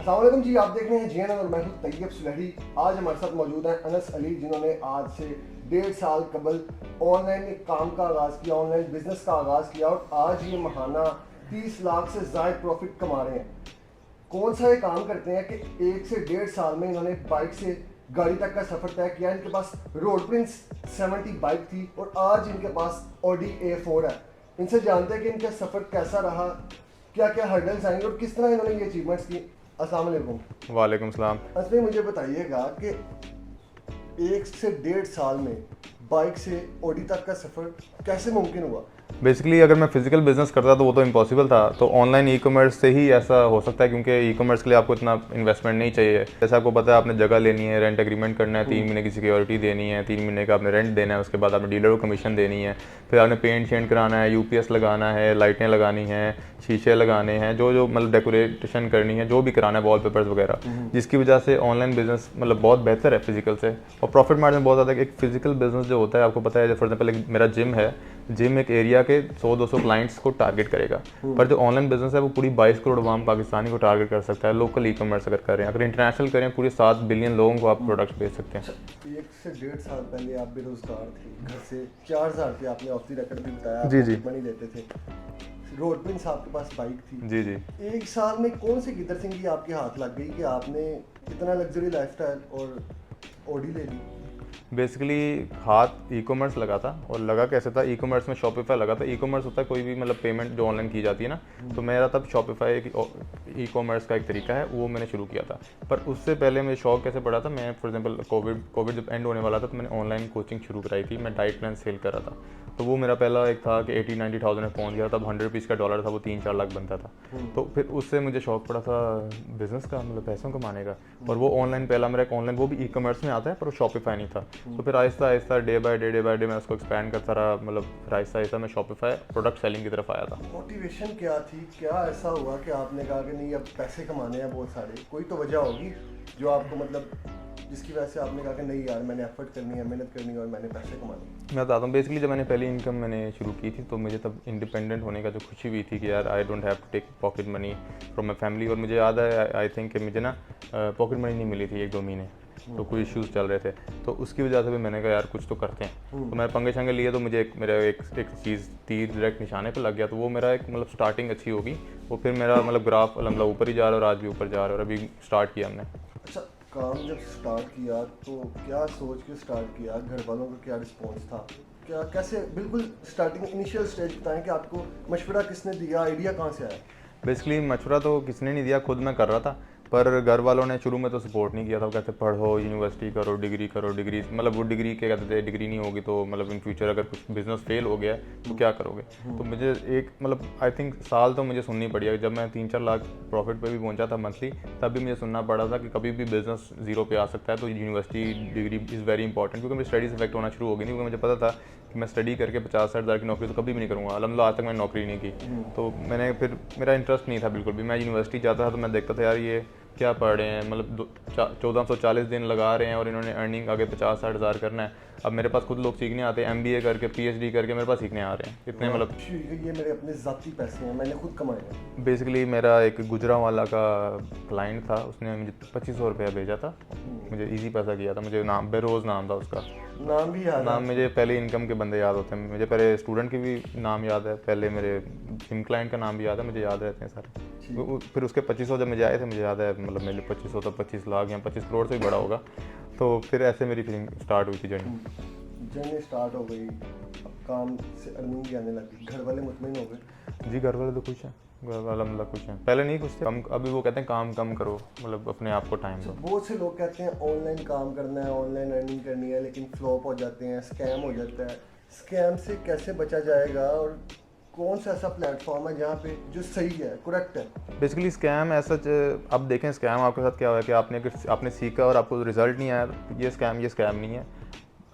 अस्सलाम वालेकुम जी, आप देख रहे हैं जीएनएन और मैं हूं तैयब सुलहरी। आज हमारे साथ मौजूद हैं अनस अली, जिन्होंने आज से 1.5 साल कबल ऑनलाइन एक काम का आगाज़ किया, ऑनलाइन बिजनेस का आगाज़ किया और आज ये महाना 30 लाख से ज़ायद प्रॉफिट कमा रहे हैं। कौन सा ये काम करते हैं कि 1 से 1.5 साल में इन्होंने बाइक से गाड़ी तक का सफ़र तय किया। इनके पास रोड प्रिंस 70 बाइक थी और आज इनके पास ऑडी A4 है। इनसे जानते हैं कि इनका सफ़र कैसा रहा, क्या क्या हर्डल्स आएंगे और किस तरह इन्होंने ये अचीवमेंट्स की। अस्सलाम वालेकुम। वालेकुम सलाम। असली मुझे बताइएगा कि 1 से 1.5 साल में बाइक से ऑडी तक का सफ़र कैसे मुमकिन हुआ? बेसिकली अगर मैं फिजिकल बिजनेस करता तो वो तो इम्पॉसिबल था, तो ऑनलाइन ई कॉमर्स से ही ऐसा हो सकता है, क्योंकि ई कॉमर्स के लिए आपको इतना इन्वेस्टमेंट नहीं चाहिए। जैसे आपको पता है, आपने जगह लेनी है, रेंट एग्रीमेंट करना है, 3 महीने की सिक्योरिटी देनी है, 3 महीने का आपने रेंट देना है, उसके बाद आपने डीलर को कमीशन देनी है, फिर आपने पेंट शेंट कराना है, यूपीएस लगाना है, लाइटें लगानी हैं, शीशे लगाने हैं, जो मतलब डेकोरेशन करनी है, जो भी कराना है, वॉलपेपर्स वगैरह, जिसकी वजह से ऑनलाइन बिजनेस मतलब बहुत बेहतर है फिजिकल से, और प्रॉफिट मार्जिन बहुत ज़्यादा है। एक फिजिकल बिजनेस जो होता है, आपको पता है, फॉर एग्जाम्पल मेरा जिम है, जिम एक एरिया के 100-200 क्लाइंट्स को टारगेट करेगा, पर जो ऑनलाइन बिजनेस है वो पूरी 22 करोड़ आवाम पाकिस्तानी को टारगेट कर सकता है। लोकल ई कॉमर्स अगर करें, अगर इंटरनेशनल करें, पूरे 7 बिलियन लोगों को आप प्रोडक्ट्स बेच सकते हैं। 1 से 1.5 साल पहले आप बेरोजगार थे, घर से 4000 रुपये आपने ऑफ द रिकॉर्ड भी बताया, जी जी मनी लेते थे, रोड प्रिंस आपके पास बाइक थी। जी जी 1 साल में कौन सी गिदर सिंह की आपके हाथ लग गई कि आपने इतना लग्जरी लाइफस्टाइल और ऑडी ले ली? बेसिकली हाथ ई कॉमर्स लगा था, और लगा कैसे था, ई कॉमर्स में शॉपिफाई लगा था। ई कॉमर्स होता है कोई भी मतलब पेमेंट जो ऑनलाइन की जाती है ना, तो मेरा तब शॉपिफाई ई कॉमर्स का एक तरीका है, वो मैंने शुरू किया था। पर उससे पहले मुझे शौक कैसे पड़ा था, मैं फॉर एग्जांपल कोविड जब एंड होने वाला था, तो मैंने ऑनलाइन कोचिंग शुरू कराई थी। मैं डाइट प्लान सेल कर रहा था, तो वो मेरा पहला एक था कि 80-90 में पहुंच गया। तब 100 रुपीज़ का डॉलर था, वो 3-4 लाख बनता था। तो फिर उससे मुझे शौक पड़ा था बिजनेस का, मतलब पैसों कमाने का, और वो ऑनलाइन पहला मेरा एक ऑनलाइन, वो भी ई कॉमर्स में आता है, पर वो शॉपिफाई नहीं था। तो फिर Aahista Aahista day by day मैं उसको एक्सपैंड करता रहा, मतलब फिर आहिस्ता आहिस्ता मैं शॉपिफाई प्रोडक्ट सेलिंग की तरफ आया था। मोटिवेशन क्या थी, क्या ऐसा हुआ कि आपने कहा कि नहीं अब पैसे कमाने हैं बहुत सारे? कोई तो वजह होगी जो आपको मतलब जिसकी वजह से आपने कहा कि नहीं यार, मैंने एफर्ट करनी है, मेहनत करनी है और मैंने पैसे कमाने। मैं बताता हूँ, बेसिकली जब मैंने पहली इनकम मैंने शुरू की थी, तो मुझे तब इंडिपेंडेंट होने का जो खुशी हुई थी कि यार I don't have to take pocket money from my family. और मुझे याद है, आई थिंक कि मुझे ना पॉकेट मनी नहीं मिली थी 1-2 महीने, तो कुछ इश्यूज़ चल रहे थे, तो उसकी वजह से भी मैंने कहा यार कुछ तो करते हैं। तो मैं पंगे शंगे लिए, तो मुझे मेरा एक चीज़ तीर डायरेक्ट निशाने पे लग गया, तो वो मेरा एक मतलब स्टार्टिंग अच्छी होगी। वो फिर मेरा मतलब ग्राफ अलहमदुलिल्लाह ऊपर ही जा रहा है, और आज भी ऊपर जा रहा है, और अभी स्टार्ट किया हमने। अच्छा, काम जब स्टार्ट किया तो क्या सोच के स्टार्ट किया? घर वालों का क्या रिस्पॉन्स था? क्या कैसे बिल्कुल स्टार्टिंग इनिशियल स्टेज बताएं कि आपको मशवरा किसने दिया, आइडिया कहाँ से आया? बेसिकली मशवरा तो किसने नहीं दिया, खुद मैं कर रहा था, पर घर वालों ने शुरू में तो सपोर्ट नहीं किया था। वो कहते पढ़ो, यूनिवर्सिटी करो, डिग्री, मतलब वो डिग्री के कहते थे, डिग्री नहीं होगी तो मतलब इन फ्यूचर अगर कुछ बिजनेस फेल हो गया तो क्या करोगे। तो मुझे एक मतलब आई थिंक साल तो मुझे सुननी पड़ी है। जब मैं 3-4 लाख प्रॉफिट पे भी पहुंचा था मंथली, तब भी मुझे सुनना पड़ा था कि कभी भी बिजनेस जीरो पे आ सकता है, तो university degree is very important. क्योंकि मेरी स्टडीज इफेक्ट होना शुरू हो गई नहीं, क्योंकि मुझे पता था कि मैं स्टडी करके 50-60 हज़ार की नौकरी तो कभी भी नहीं करूँगा। अलहमदुलिल्लाह आज तक मैंने नौकरी नहीं की। तो मैंने फिर मेरा इंटरेस्ट नहीं था बिल्कुल भी। मैं यूनिवर्सिटी जाता था तो मैं देखता था यार ये क्या पढ़ रहे हैं, मतलब 1440 दिन लगा रहे हैं और इन्होंने अर्निंग आगे 50-60 हज़ार करना है। अब मेरे पास खुद लोग सीखने आते हैं, MBA करके PhD करके मेरे पास सीखने आ रहे हैं इतने, मतलब ये मेरे अपने ज़ाती पैसे हैं, मैंने खुद कमाए हैं। बेसिकली मेरा एक गुजरांवाला का क्लाइंट था, उसने मुझे 2500 रुपया भेजा था, मुझे इजी पैसा किया था। मुझे नाम बेरोज़ नाम था उसका, नाम भी याद नाम मुझे पहले इनकम के बंदे याद होते हैं, मुझे पहले स्टूडेंट के भी नाम याद है, पहले मेरे जिम क्लाइंट का नाम भी याद है, मुझे याद रहते हैं सारे। फिर उसके 2500 जब मुझे आए थे, मुझे याद है, मतलब मेरे 2500 तो 25 लाख या 25 करोड़ से भी बड़ा होगा। तो फिर ऐसे मेरी फीलिंग स्टार्ट हुई थी जर्नी स्टार्ट हो गई, अब काम से अर्निंग भी आने लगी, घर वाले मुतमईन हो गए? जी, घर वाले तो खुश हैं, घर वाले अलहमदिल्ला खुश हैं। पहले नहीं खुश थे, कम, अभी वो कहते हैं काम कम करो, मतलब अपने आप को टाइम दो। बहुत से लोग कहते हैं ऑनलाइन काम करना है, ऑनलाइन अर्निंग करनी है, लेकिन फ्लॉप हो जाते हैं, स्कैम हो जाता है। स्कैम से कैसे बचा जाएगा और कौन सा ऐसा प्लेटफॉर्म है जहाँ पे जो सही है, करेक्ट है? बेसिकली स्कैम ऐसा, अब देखें स्कैम आपके साथ क्या हुआ है कि आपने सीखा और आपको रिजल्ट नहीं आया, ये स्कैम नहीं है।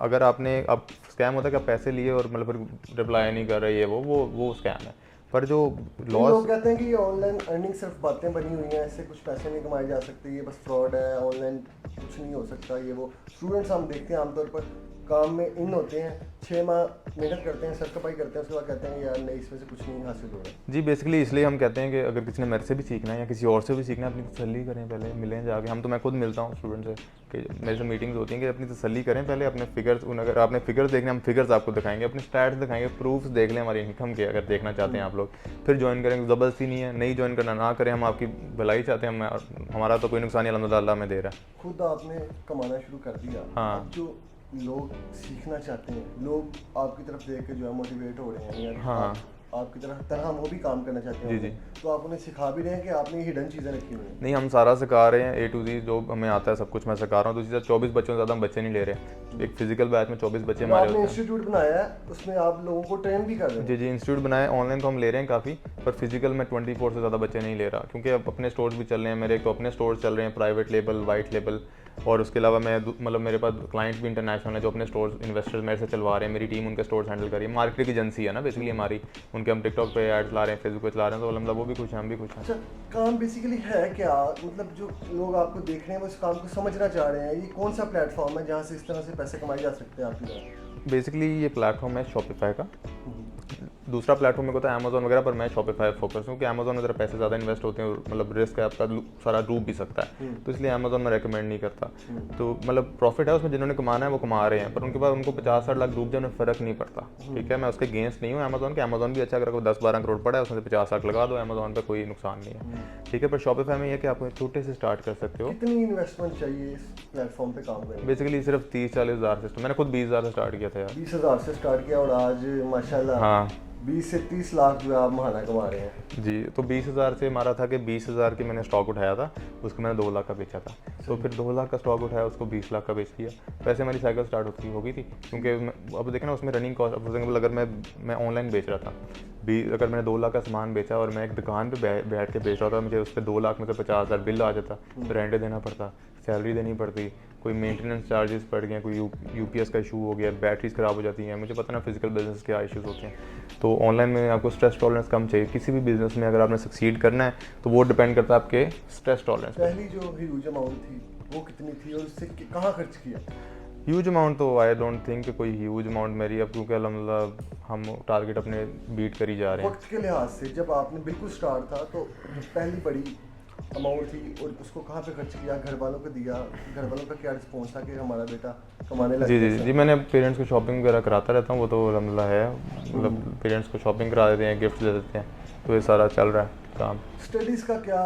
अगर आपने, अब स्कैम होता है कि आप पैसे लिए और मतलब फिर रिप्लाई नहीं कर रहे, ये वो स्कैम है। पर जो लोग लॉस, कहते हैं कि ये ऑनलाइन अर्निंग सिर्फ बातें बनी हुई हैं, इससे कुछ पैसे नहीं कमाए जा सकते, ये बस फ्रॉड है, ऑनलाइन कुछ नहीं हो सकता, ये वो। स्टूडेंट्स हम देखते हैं आमतौर पर काम में इन होते हैं, 6 माह मेहनत करते हैं, सर खपाई करते हैं, उसके बाद कहते हैं यार नहीं इसमें से कुछ नहीं हासिल हो रहा। जी बेसिकली इसलिए हम कहते हैं कि अगर किसी ने मेरे से भी सीखना है या किसी और से भी सीखना है, अपनी तसल्ली करें पहले, मिलें जाके। हम तो मैं खुद मिलता हूँ स्टूडेंट से कि मेरे से मीटिंग्स होती हैं कि अपनी तसल्ली करें पहले, अपने फिगर्स, अगर आपने फिगर्स देखने, हम फिगर्स आपको दिखाएंगे, अपने स्टैट्स दिखाएंगे, प्रूफ्स देख लें हमारी इनकम के, अगर देखना चाहते हैं आप लोग, फिर ज्वाइन करेंगे। ज़बरदस्ती नहीं है, नहीं ज्वाइन करना ना करें, हम आपकी भलाई चाहते हैं, हमारा तो कोई नुकसान नहीं, अल्हम्दुलिल्लाह में दे रहा है। खुद आपने कमाना शुरू कर दिया, हाँ। अब जो लोग सीखना चाहते हैं, लोग आपकी तरफ देख के जो है मोटिवेट हो रहे हैं या हाँ। आपकी तरह वो भी काम करना चाहते हैं, जी। तो आप उन्हें सिखा भी रहे हैं कि आपने हिडन चीज़ें रखी हुई हैं? नहीं, हम सारा सिखा रहे हैं, A to Z जो हमें आता है सब कुछ मैं सिखा रहा हूँ। दूसरी तरफ 24 बच्चों से ज़्यादा हम बच्चे नहीं ले रहे। एक फिजिकल बैच में 24 बच्चे हमारे आपने होते हैं। इंस्टीट्यूट बनाया है, उसमें आप लोगों को ट्रेन भी कर रहे हैं? जी इंस्टीट्यूट बनाए, ऑनलाइन तो हम ले रहे हैं काफ़ी, पर फिजिकल में 24 से ज़्यादा बच्चे नहीं ले रहा, क्योंकि अब अपने स्टोर्स भी चल रहे हैं मेरे, तो अपने स्टोर्स चल रहे हैं, प्राइवेट लेबल, वाइट लेबल, और उसके अलावा मैं मतलब मेरे पास क्लाइंट भी इंटरनेशनल है जो अपने स्टोर्स, इन्वेस्टर्स मेरे से चलवा रहे हैं, मेरी टीम उनके स्टोर्स हैंडल कर रही है। मार्केटिंग एजेंसी है ना बेसिकली हमारी, उनके हम टिकटॉक पे एड्स ला रहे हैं, फेसबुक पे चला रहे हैं, तो मतलब वो भी खुश हैं, हम भी खुश हैं। अच्छा, काम बेसिकली है क्या? मतलब जो लोग आपको देख रहे हैं वो इस काम को समझना चाह रहे हैं, ये कौन सा प्लेटफॉर्म है जहाँ से इस तरह से पैसे कमाए जा सकते हैं आपकी तरह? बेसिकली ये प्लेटफॉर्म है शॉपिफाई का। दूसरा प्लेटफॉर्म मेरे को था अमेजोन वगैरह, पर मैं शॉपिफाई फोकस हूँ, क्योंकि अमेजोन में ज़रा पैसे ज़्यादा इन्वेस्ट होते हैं और मतलब रिस्क है, आपका सारा डूब भी सकता है, तो इसलिए अमेजोन में रेकमेंड नहीं करता। तो मतलब प्रॉफिट है उसमें, जिन्होंने कमाना है वो कमा रहे हैं, पर उनके बाद उनको 50-60 लाख डूब जाए, उन्हें फ़र्क नहीं पड़ता। ठीक है, मैं उसके अगेंस्ट नहीं हूँ अमेजोन के। अमेजोन भी अच्छा, अगर कोई 10-12 करोड़ पड़ा है उसमें से 50 लाख लगा दो, अमेजोन पर कोई नुकसान नहीं है। ठीक है, पर शॉपिफाई में ये कि आप छोटे से स्टार्ट कर सकते हो। कितनी इन्वेस्टमेंट चाहिए इस प्लेटफॉर्म पे काम करने? बेसिकली सिर्फ 30-40 हज़ार से, मैंने खुद 20 हज़ार से स्टार्ट किया था यार। 20,000 से स्टार्ट किया और आज माशाल्लाह हाँ 20 से 30 लाख जो है आप महाना कमा रहे हैं। जी, तो 20,000 से हमारा था कि 20,000 की मैंने स्टॉक उठाया था, उसको मैंने 2 लाख का बेचा था, तो फिर 2 लाख का स्टॉक उठाया, उसको 20 लाख का बेच दिया। वैसे हमारी साइकिल स्टार्ट हो गई थी, क्योंकि अब देखें ना उसमें रनिंग कॉस्ट, फॉर एग्जाम्पल अगर मैं ऑनलाइन बेच रहा था, अगर मैंने 2 लाख का सामान बेचा और मैं एक दुकान पे बैठ के बेच रहा था, मुझे उस पर 2 लाख में से 50,000 बिल आ जाता, तो रेंट देना पड़ता, सैलरी देनी पड़ती, कोई मेंटेनेंस चार्जेस पड़ गए, कोई यूपीएस का इशू हो गया, बैटरीज ख़राब हो जाती हैं, मुझे पता ना फिजिकल बिजनेस क्या इश्यूज़ होते हैं। तो ऑनलाइन में आपको स्ट्रेस टॉलरेंस कम चाहिए। किसी भी बिजनेस में अगर आपने सक्सीड करना है तो वो डिपेंड करता है आपके स्ट्रेस टॉलरेंस पे। पहली जो ह्यूज अमाउंट थी वो कितनी थी और उससे कहाँ खर्च किया? ह्यूज अमाउंट तो आई डोंट थिंक कि कोई ह्यूज अमाउंट मेरी, अब क्योंकि अल्हम्दुलिल्लाह हम टारगेट अपने बीट कर ही जा रहे हैं। वक्त के लिहाज से जब आपने बिल्कुल स्टार्ट था तो जो पहली बड़ी अमाउंट थी और उसको कहाँ पे खर्च किया, घर वालों को दिया, घर वालों का क्या रिस्पॉन्स था कि हमारा बेटा कमाने लग जी गया? जी जी, मैंने पेरेंट्स को शॉपिंग वगैरह कराता रहता हूँ, वो तो अल्हम्दुलिल्लाह है, मतलब पेरेंट्स को शॉपिंग करा देते हैं, गिफ्ट दे देते हैं, तो ये सारा चल रहा है काम। स्टडीज़ का क्या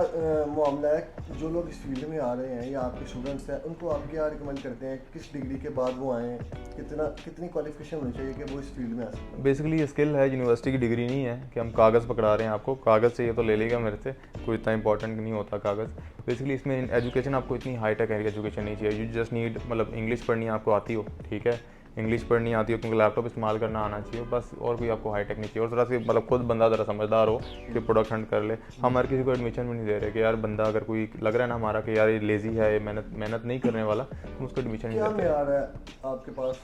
मामला है? जो लोग इस फील्ड में आ रहे हैं या आपके स्टूडेंट्स हैं, उनको आप क्या रिकमेंड करते हैं? किस डिग्री के बाद वो आएँ? कितनी क्वालिफिकेशन होनी चाहिए कि वो इस फील्ड में आ सकें? बेसिकली ये स्किल है, यूनिवर्सिटी की डिग्री नहीं है कि हम कागज़ पकड़ा रहे हैं आपको, कागज़ चाहिए तो ले लेगा मेरे से, कोई इतना इंपॉर्टेंट नहीं होता कागज़। बेसिकली इसमें एजुकेशन आपको इतनी हाई टेक एजुकेशन नहीं चाहिए, यू जस्ट नीड, मतलब इंग्लिश पढ़नी आपको आती हो, ठीक है, इंग्लिश पढ़नी आती हो, क्योंकि लैपटॉप इस्तेमाल करना आना चाहिए बस, और कोई आपको हाई टेक नहीं चाहिए, और थोड़ा सी मतलब खुद बंदा ज़रा समझदार हो कि प्रोडक्ट हंट कर ले। हम हर किसी को एडमिशन भी नहीं दे रहे कि यार बंदा अगर कोई लग रहा है ना हमारा कि यार ये लेज़ी है, ये मेहनत नहीं करने वाला, तो उसको एडमिशन नहीं क्या देते। मेयार है आपके पास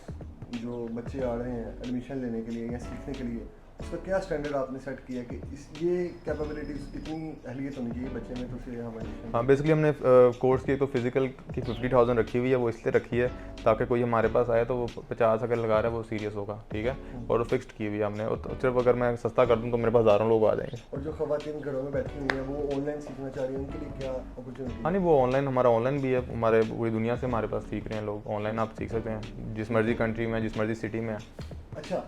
जो बच्चे आ रहे हैं एडमिशन लेने के लिए या सीखने के लिए, उसका क्या स्टैंडर्ड आपने सेट किया कि ये कैपेबिलिटीज, इतनी अहलियत होनी चाहिए बच्चे में तो उसे हम एडमिशन? हाँ बेसिकली हमने कोर्स की तो फिजिकल की 50,000 रखी हुई है, वो इसलिए रखी है ताकि कोई हमारे पास आए तो वो 50 अगर लगा रहा है वो सीरियस होगा, ठीक है, और वो फिक्स्ड की हुई है हमने, और सिर्फ अगर मैं सस्ता कर दूँ तो मेरे पास हज़ारों लोग आ जाएंगे। और जो खवातीन घरों में बैठी हुई हैं वो ऑनलाइन सीखना चाह रही हैं, उनके लिए क्या अपॉर्चुनिटी? हाँ नहीं, वो ऑनलाइन, हमारा ऑनलाइन भी है, हमारे पूरी दुनिया से हमारे पास सीख रहे हैं लोग, ऑनलाइन आप सीख सकते हैं जिस मर्जी कंट्री में, जिस मर्जी सिटी में। अच्छा,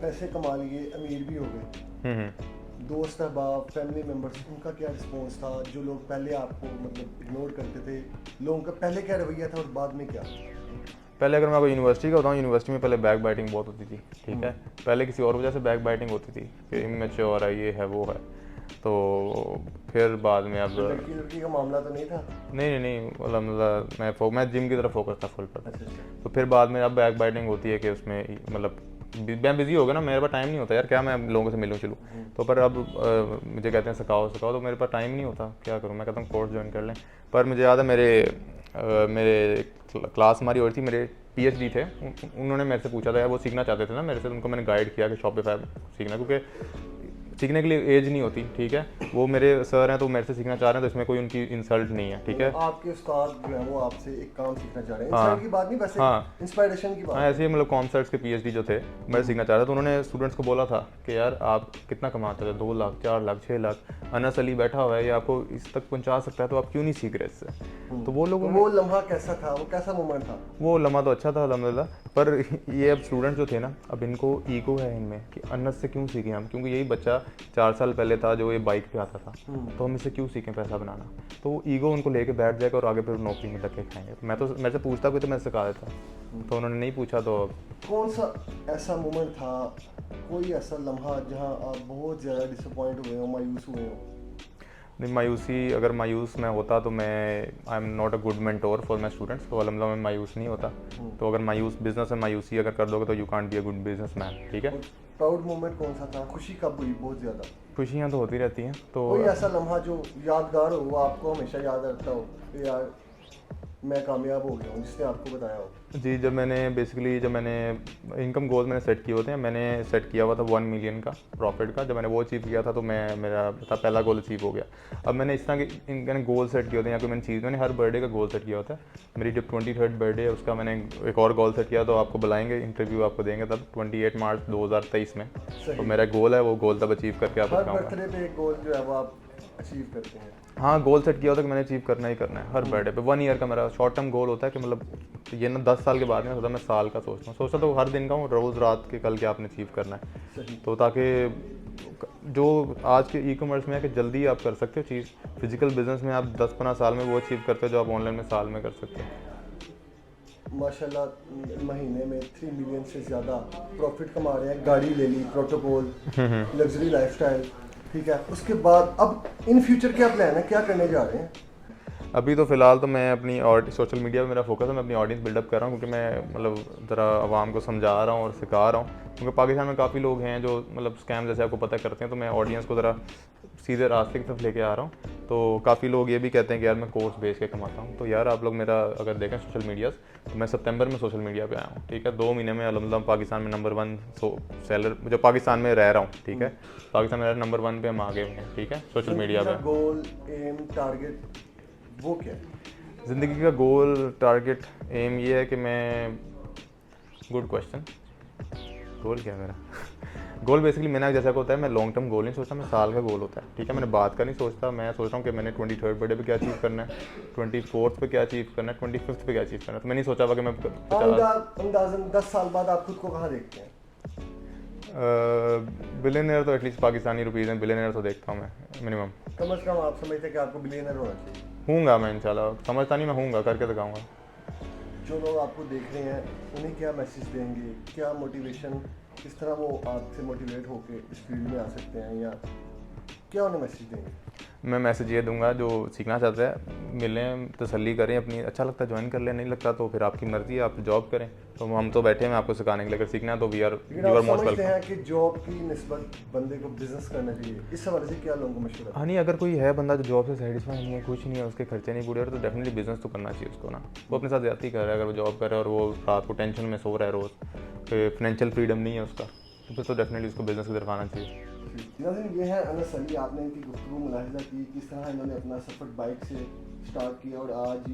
पैसे कमा लिए, अमीर भी हो गए, दोस्त अहबाब, फैमिली मेम्बर्स, उनका क्या रिस्पॉन्स था? जो लोग पहले आपको मतलब इग्नोर करते थे, लोगों का पहले क्या रवैया था और बाद में क्या? पहले अगर मैं आपको यूनिवर्सिटी का बताऊँ, यूनिवर्सिटी में पहले बैक बाइटिंग बहुत होती थी, ठीक है, पहले किसी और वजह से बैक बाइटिंग होती थी कि इमेच्योर है, ये है वो है, तो फिर बाद में अब लड़की का मामला तो नहीं था? नहीं अल्हम्दुलिल्लाह मैं जिम की तरफ फोकस था फुल पर। अच्छा। तो फिर बाद में अब बैक बाइटिंग होती है कि उसमें मतलब मैं बिजी हो गया ना, मेरे पास टाइम नहीं होता यार, क्या मैं लोगों से मिलूँ चलूँ, तो पर अब मुझे कहते हैं सिखाओ, तो मेरे पास टाइम नहीं होता, क्या करूँ, मैं कहता हूँ कोर्स ज्वाइन कर लें। पर मुझे याद है मेरे क्लास हमारी और थी, मेरे PhD थे, उन्होंने मेरे से पूछा था यार, वो सीखना चाहते थे ना मेरे से, उनको मैंने गाइड किया कि शॉपिफाई सीखना, क्योंकि सीखने के लिए एज नहीं होती, ठीक है। वो मेरे सर हैं तो मेरे से सीखना चाह रहे हैं, तो इसमें कोई उनकी इंसल्ट नहीं है, ठीक है। आपके उस्ताद जो है वो आपसे एक काम सीखना चाह रहे हैं, हाँ। इंस्पायर की बात नहीं, वैसे हाँ। इंस्पायरेशन की बात हाँ, है। ऐसे ही मतलब कॉमर्स के पीएचडी जो थे मैं सीखना चाह रहा था, तो उन्होंने स्टूडेंट्स को बोला था कि यार आप कितना कमाते थे, 2 लाख 4 लाख 6 लाख, अनस अली बैठा हुआ है, ये आपको इस तक पहुंचा सकता है, तो आप क्यों नहीं सीख रहे इससे। तो वो लोग, वो लम्हा कैसा था, वो कैसा मोमेंट था? वो लम्हा तो अच्छा था अल्हम्दुलिल्लाह, पर ये अब स्टूडेंट जो थे ना, अब इनको ईगो है इनमें कि अनस से क्यों सीखें हम, क्योंकि यही बच्चा 4 साल पहले था जो ये बाइक पे आता था, तो हम इससे क्यों सीखें पैसा बनाना। तो वो ईगो उनको लेके बैठ जाएगा और आगे फिर नौकरी में धक्के खाएंगे। मैं तो मेरे से पूछता कोई तो मैं सिखा देता, तो उन्होंने नहीं पूछा। तो कौन सा ऐसा मोमेंट था, कोई ऐसा लम्हा जहाँ आप बहुत ज़्यादा डिसअपॉइंट हुए हो, मायूस हुए हो? नहीं, मायूसी, अगर मायूस मैं होता तो मैं I am not a good mentor for my students, तो अल्हम्दुलिल्लाह मैं मायूस नहीं होता। तो अगर मायूस बिजनेस में मायूसी अगर कर दोगे तो you can't be a good business man, ठीक है। प्राउड मोमेंट कौन सा था, खुशी कब हुई बहुत ज़्यादा? खुशियाँ तो होती रहती हैं, तो कोई ऐसा लम्हा जो यादगार हो, वो आपको हमेशा याद रहता हो कि यार मैं कामयाब हो गया हूँ, जिसने आपको बताया हो? जी, जब मैंने इनकम गोल मैंने सेट किए होते हैं, मैंने सेट किया हुआ था 1 मिलियन का प्रॉफिट का। जब मैंने वो अचीव किया था तो मेरा पहला गोल अचीव हो गया। अब मैंने इस तरह के मैंने गोल सेट किए होते हैं, या कोई मैंने चीज़, मैंने हर बर्थडे का गोल सेट किया होता है। मेरी जब 23rd बर्थडे है उसका मैंने एक और गोल सेट किया, तो आपको बुलाएंगे, इंटरव्यू आपको देंगे तब 28 मार्च 2023 में। तो मेरा गोल है, वो गोल तब अचीव करके आपको हर दिखाऊंगा। बर्थडे पे एक गोल जो है वो आप अचीव करते हैं? हाँ, गोल सेट किया होता है कि मैंने अचीव करना ही करना है हर बर्थडे पे। 1 ईयर का मेरा शॉर्ट टर्म गोल होता है कि मतलब ये ना 10 साल के बाद नहीं सोचता, मैं साल का सोचता तो हर दिन का हूँ, रोज़ रात के कल क्या आपने अचीव करना है। सही। तो ताकि जो आज के ई कॉमर्स में है कि जल्दी आप कर सकते हो चीज़, फिजिकल बिजनेस में आप 10-15 साल में वो अचीव करते हो जो आप ऑनलाइन में साल में कर सकते हो। माशाल्लाह महीने में 3 मिलियन से ज़्यादा प्रॉफिट कमा रहे हैं, गाड़ी ले ली, प्रोटोकॉल, लग्जरी लाइफस्टाइल, ठीक है। उसके बाद अब इन फ्यूचर क्या प्लान है, क्या करने जा रहे हैं? अभी तो फ़िलहाल तो मैं अपनी और सोशल मीडिया पे मेरा फोकस है, मैं अपनी ऑडियंस बिल्डअप कर रहा हूँ, क्योंकि मैं मतलब ज़रा आवाम को समझा रहा हूँ और सिखा रहा हूँ, क्योंकि पाकिस्तान में काफ़ी लोग हैं जो मतलब स्कैम जैसे आपको पता करते हैं। तो मैं ऑडियंस को ज़रा सीधे रास्ते की तरफ लेके आ रहा हूँ। तो काफ़ी लोग ये भी कहते हैं कि यार मैं कोर्स बेच के कमाता हूँ। तो यार आप लोग मेरा अगर देखें सोशल मीडिया, तो मैं सितंबर में सोशल मीडिया पे आया हूँ, ठीक है। 2 महीने में अल्हम्दुलिल्लाह पाकिस्तान में नंबर 1 सेलर, जो पाकिस्तान में रह रहा हूँ, ठीक है, पाकिस्तान में नंबर 1 पे हम आ गए हैं, ठीक है, सोशल मीडिया पे। गोल, एम, टारगेट वो क्या है? ज़िंदगी का गोल, टारगेट, एम ये है कि मैं, गुड क्वेश्चन, गोल क्या है मेरा गोल बेसिकली मैंने जैसा होता है, मैं लॉन्ग टर्म गोल नहीं सोचता, मैं साल का गोल होता है, ठीक है। मैंने बात का नहीं सोचता, मैं सोच रहा हूँ कि मैंने 23rd बर्थडे पे क्या अचीव करना है, 24th पे क्या अचीव करना है, 25th पे क्या अचीव करना है। तो मैंने नहीं सोचा हुआ कि मैं 50 अंदाज़न 10 साल बाद आप खुद को कहाँ देखते हैं? बिलियनर तो एटलीस्ट पाकिस्तानी रुपीज़ में बिलियनर तो देखता हूँ मैं मिनिमम। कम से कम आप समझते हैं कि आपको बिलियनर होना चाहिए? हूँगा मैं इंशाल्लाह, समझता नहीं, मैं हूँगा, करके दिखाऊँगा। जो लोग आपको देख रहे हैं उन्हें क्या मैसेज देंगे, क्या मोटिवेशन, किस तरह वो आपसे मोटिवेट होकर इस फील्ड में आ सकते हैं, या क्या उन्हें मैसेज देंगे? मैं मैसेज ये दूंगा, जो सीखना चाहते हैं मिलें, तसल्ली करें अपनी, अच्छा लगता है ज्वाइन कर लें, नहीं लगता तो फिर आपकी मर्ज़ी है, आप जॉब करें। तो हम तो बैठे हैं आपको सिखाने के लिए, अगर सीखना है तो वी आर मोस्ट समझते हैं वेलकम। कि जॉब की निस्बत बंदे को बिजनेस करना चाहिए, इस हवाले से क्या लोगों को मशवरा? हाँ नहीं, अगर कोई है बंदा जो जॉब से सेटिस्फाई नहीं है, कुछ नहीं है, उसके खर्चे नहीं पूरे हो रहे, तो डेफिनेटली बिजनेस तो करना चाहिए उसको ना। वो अपने साथ ज़्यादती कर रहा है, अगर वो जॉब कर रहा है और वो रात को टेंशन में सो रहा है रोज़, फाइनेंशियल फ्रीडम नहीं है उसका, तो फिर तो डेफिनेटली उसको बिजनेस की तरफ आना चाहिए। नाज़रीन, ये है अनस अली। आपने इनकी गुफ्तगू मुलाहिज़ा की किस तरह इन्होंने अपना सफ़र बाइक से स्टार्ट किया और आज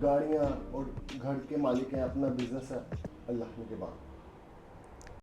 गाड़ियाँ और घर के मालिक हैं, अपना बिजनेस है, अल्लाह के बाद।